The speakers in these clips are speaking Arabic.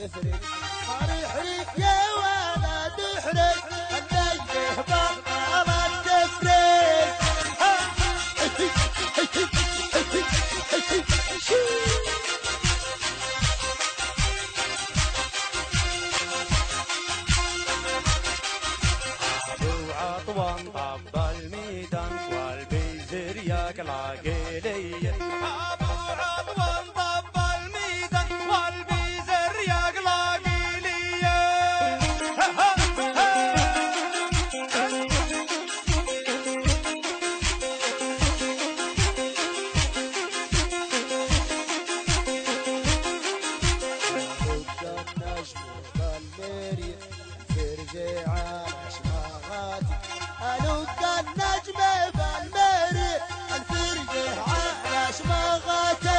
تفرق حريق يا ولد احرق النجه بطلت تفرق ابو عطوان طب الميدان والبيزر يقلع قليل ابو عطوان طب الميدان والبيزر يقلع قليل ألوك النجم بالمري الفرجة على شماغاتي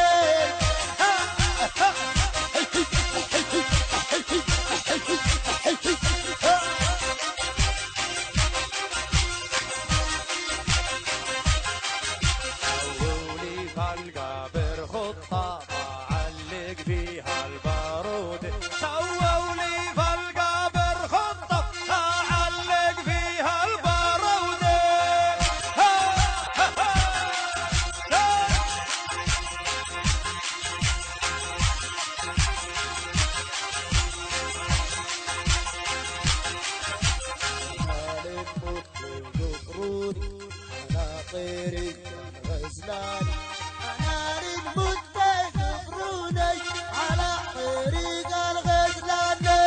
سوولي فالقابر خطة أعلق فيها البارود سوولي فالقابر خطة أعلق فيها البارود مالك مطلب يفروني على طيري غزلاني أنا الموت يفروني على طريق الغزلاني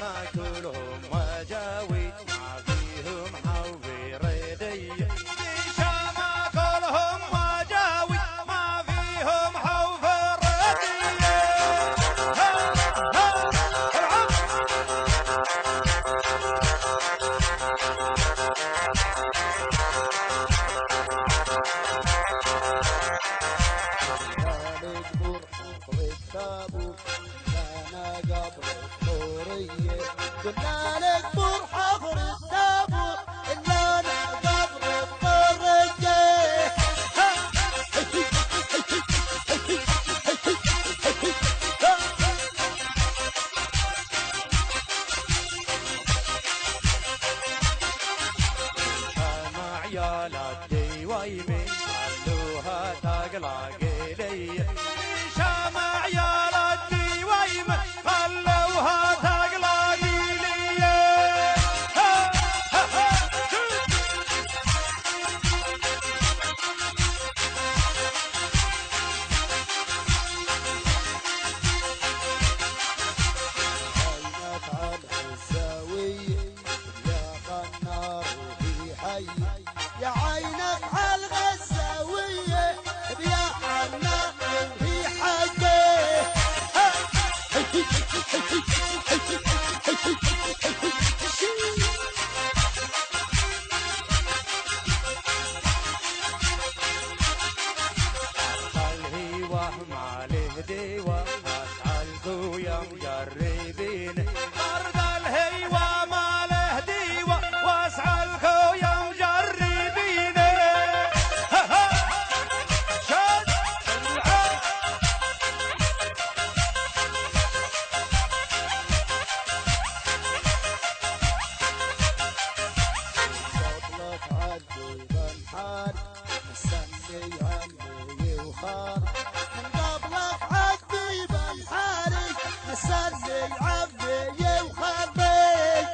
ما كلهم وجاوي ما فيهم حوي ريدي ما كلهم وجاوي ما فيهم حوي ريدي مالك مرحب بالتابوت كان قبر الطورية قلنا لك مرحب بالتابوت إلا أنا قبر الطورية مع عيال الديويمين خلوها تقلع قلي مع عيال الديويمين خلوها تقلع قلي عينك على الزاوية يا قنار وفي حي يا عينك على الغزاوية يا قنار وفي حي الهيوة مع الهديوة واسألكوا يا مجربين برد الهيوة مع الهديوة واسألكوا يا مجربين شد العين صوتلك عدي بنحار مستني عمي وخار من قبلك عدي بنحاري مستني عمي وخاري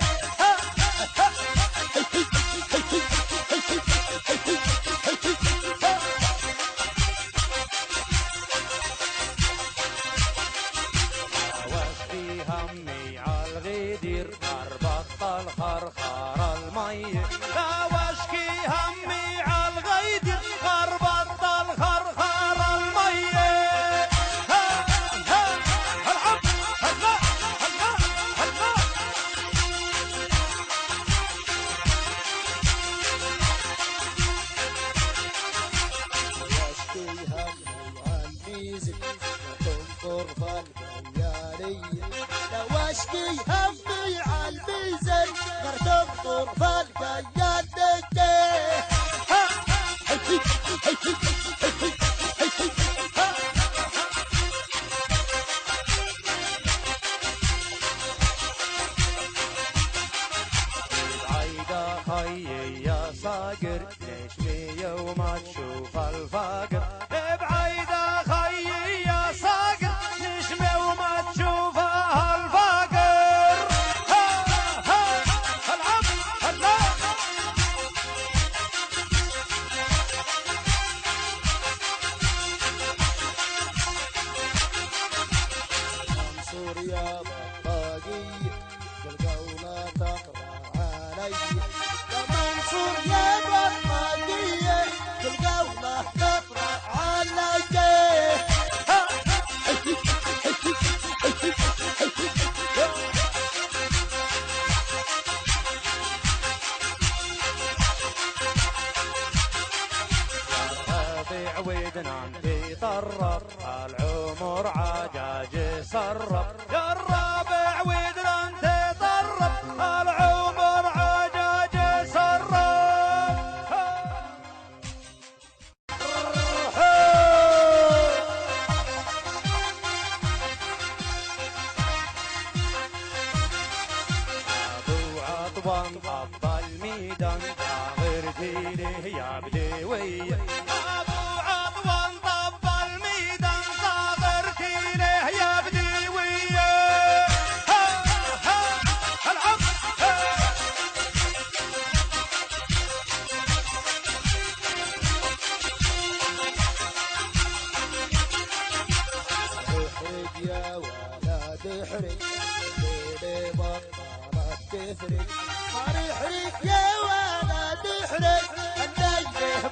واشكي همي عالغدير اربط الخرخار المي لا واشكي همي عالغدير اربط الخرخار المي العب هلا طرف القياد نجيه بعيدة خيي يا صاقر نجمي يوم تشوف الفقر بعيدة خيي يا صاقر نجمي وما تشوف الفقر العب هلا منصور يا بطاقي بالقولة تقرا علي يا منصور يا بطاقي بالقولة تقرا علي ربيع ودنا بيطرب العمر عجاج سرب يا الربيع ودنا تطرب العمر عجاج سرب ابو عطوان طب الميدان غيرتي له يا بدويه ابو عطوان طب الميدان صاغرتي له يا بدويه العب احرق يا ولد احرق الليل بطلت تفرق احرق يا ولد احرق الليل